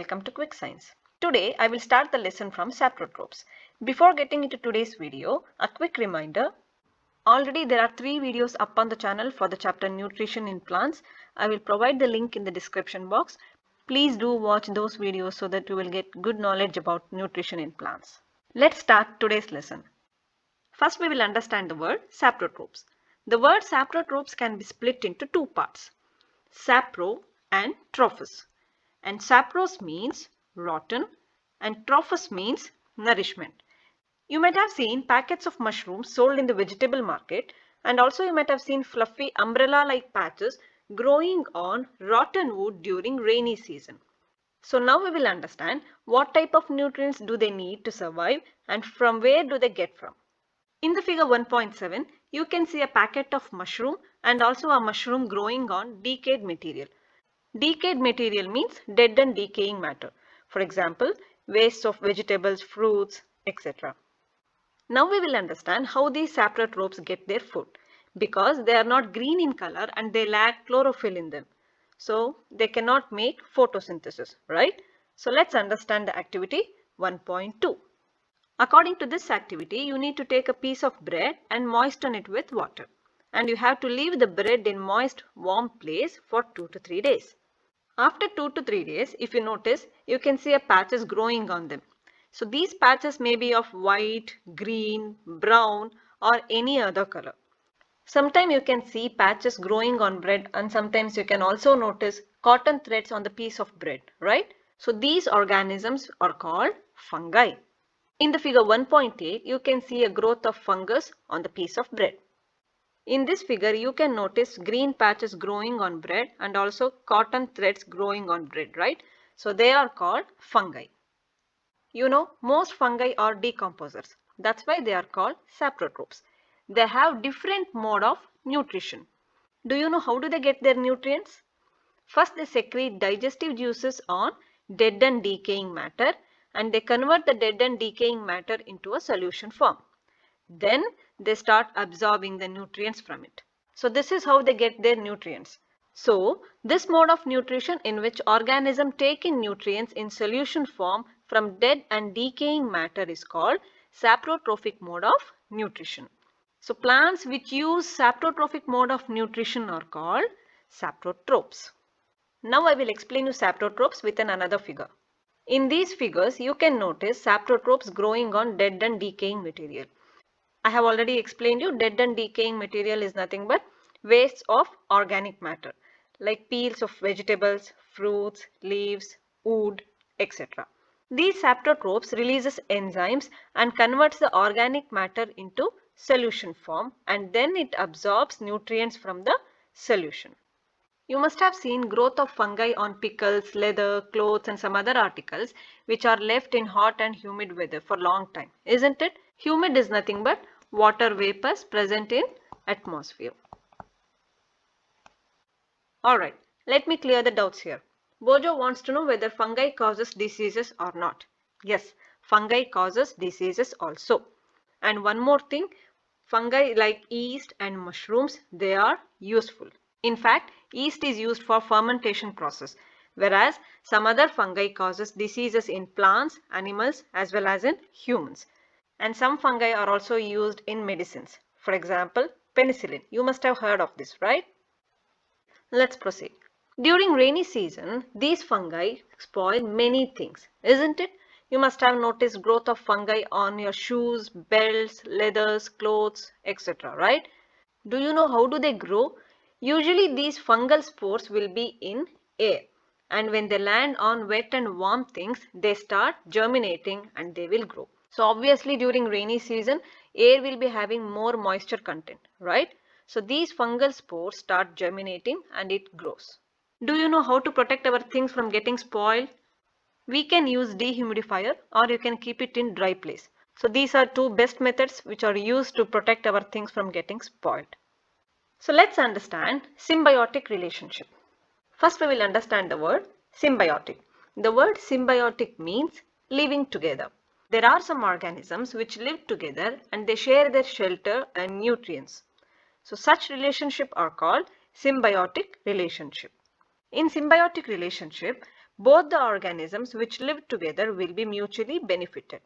welcome to Quick Science. Today I will start the lesson from saprotropes. Before getting into today's video, a quick reminder. Already there are 3 videos up on the channel for the chapter Nutrition in Plants. I will provide the link in the description box. Please do watch those videos so that you will get good knowledge about nutrition in plants. Let's start today's lesson. First we will understand the word saprotropes. The word saprotropes can be split into 2 parts, sapro and trophus. And sapros means rotten and trophus means nourishment. You might have seen packets of mushrooms sold in the vegetable market, and also you might have seen fluffy umbrella-like patches growing on rotten wood during rainy season. So now we will understand what type of nutrients do they need to survive and from where do they get from. In the figure 1.7, you can see a packet of mushroom and also a mushroom growing on decayed material. Decayed material means dead and decaying matter. For example, wastes of vegetables, fruits, etc. Now we will understand how these saprotropes get their food, because they are not green in color and they lack chlorophyll in them. So they cannot make photosynthesis, right? So let's understand the activity 1.2. According to this activity, you need to take a piece of bread and moisten it with water. And you have to leave the bread in moist, warm place for 2 to 3 days. After 2 to 3 days, if you notice, you can see a patches growing on them. So these patches may be of white, green, brown or any other color. Sometimes you can see patches growing on bread and sometimes you can also notice cotton threads on the piece of bread, right? So these organisms are called fungi. In the figure 1.8, you can see a growth of fungus on the piece of bread. In this figure, you can notice green patches growing on bread and also cotton threads growing on bread, right? So they are called fungi. You know, most fungi are decomposers. That's why they are called saprotropes. They have different mode of nutrition. Do you know how do they get their nutrients? First, they secrete digestive juices on dead and decaying matter and they convert the dead and decaying matter into a solution form. Then they start absorbing the nutrients from it. So this is how they get their nutrients. So this mode of nutrition in which organisms take in nutrients in solution form from dead and decaying matter is called saprotrophic mode of nutrition. So plants which use saprotrophic mode of nutrition are called saprotropes. Now I will explain you saprotropes with another figure. In these figures you can notice saprotropes growing on dead and decaying material. I have already explained you dead and decaying material is nothing but wastes of organic matter like peels of vegetables, fruits, leaves, wood, etc. These saprotropes releases enzymes and converts the organic matter into solution form and then it absorbs nutrients from the solution. You must have seen growth of fungi on pickles, leather, clothes and some other articles which are left in hot and humid weather for long time, isn't it? Humid is nothing but water vapors present in atmosphere. Alright, let me clear the doubts here. Bojo wants to know whether fungi causes diseases or not. Yes, fungi causes diseases also. And one more thing, fungi like yeast and mushrooms, they are useful. In fact, yeast is used for fermentation process, whereas some other fungi causes diseases in plants, animals as well as in humans. And some fungi are also used in medicines. For example, penicillin. You must have heard of this, right? Let's proceed. During rainy season, these fungi spoil many things, isn't it? You must have noticed growth of fungi on your shoes, belts, leathers, clothes, etc. Right? Do you know how do they grow? Usually these fungal spores will be in air. And when they land on wet and warm things, they start germinating and they will grow. So obviously during rainy season, air will be having more moisture content, right? So these fungal spores start germinating and it grows. Do you know how to protect our things from getting spoiled? We can use dehumidifier or you can keep it in dry place. So these are 2 best methods which are used to protect our things from getting spoiled. So let's understand symbiotic relationship. First we will understand the word symbiotic. The word symbiotic means living together. There are some organisms which live together and they share their shelter and nutrients. So such relationship are called symbiotic relationship. In symbiotic relationship, Both the organisms which live together will be mutually benefited.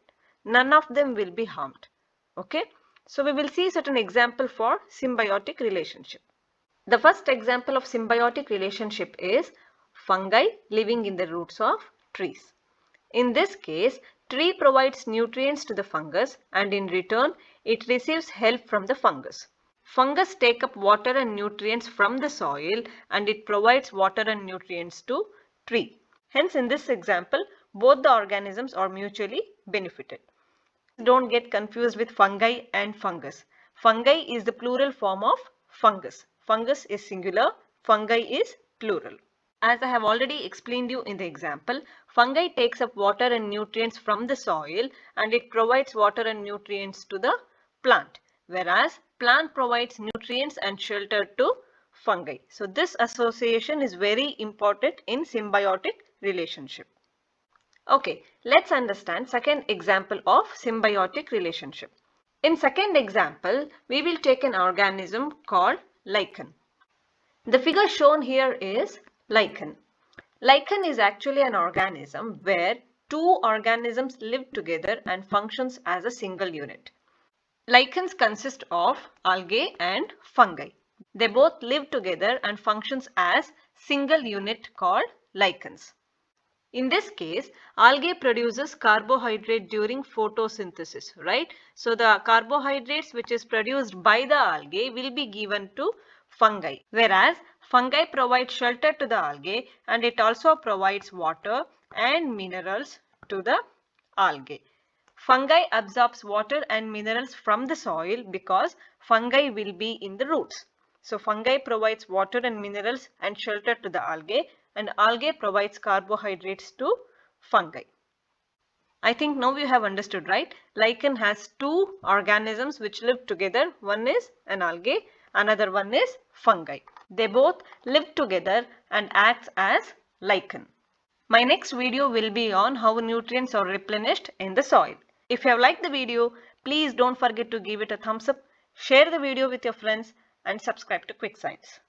None of them will be harmed. Okay, so we will see certain example for symbiotic relationship. The first example of symbiotic relationship is fungi living in the roots of trees. In this case, tree provides nutrients to the fungus and in return it receives help from the fungus. Fungus take up water and nutrients from the soil and it provides water and nutrients to tree. Hence, in this example, both the organisms are mutually benefited. Don't get confused with fungi and fungus. Fungi is the plural form of fungus. Fungus is singular, fungi is plural. As I have already explained you in the example, fungi takes up water and nutrients from the soil and it provides water and nutrients to the plant, whereas plant provides nutrients and shelter to fungi. So this association is very important in symbiotic relationship. Okay, let's understand second example of symbiotic relationship. In second example, we will take an organism called lichen. The figure shown here is lichen. Lichen is actually an organism where two organisms live together and functions as a single unit. Lichens consist of algae and fungi. They both live together and functions as single unit called lichens. In this case, algae produces carbohydrate during photosynthesis, right? So the carbohydrates which is produced by the algae will be given to fungi, whereas fungi provide shelter to the algae and it also provides water and minerals to the algae. Fungi absorbs water and minerals from the soil because fungi will be in the roots. So fungi provides water and minerals and shelter to the algae and algae provides carbohydrates to fungi. I think now you have understood, right? Lichen has two organisms which live together. One is an algae, another one is fungi. They both live together and acts as lichen. My next video will be on how nutrients are replenished in the soil. If you have liked the video, please don't forget to give it a thumbs up, share the video with your friends and subscribe to Quick Science.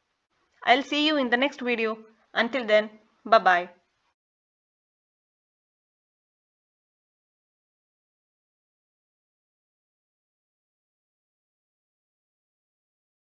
I'll see you in the next video. Until then, bye-bye.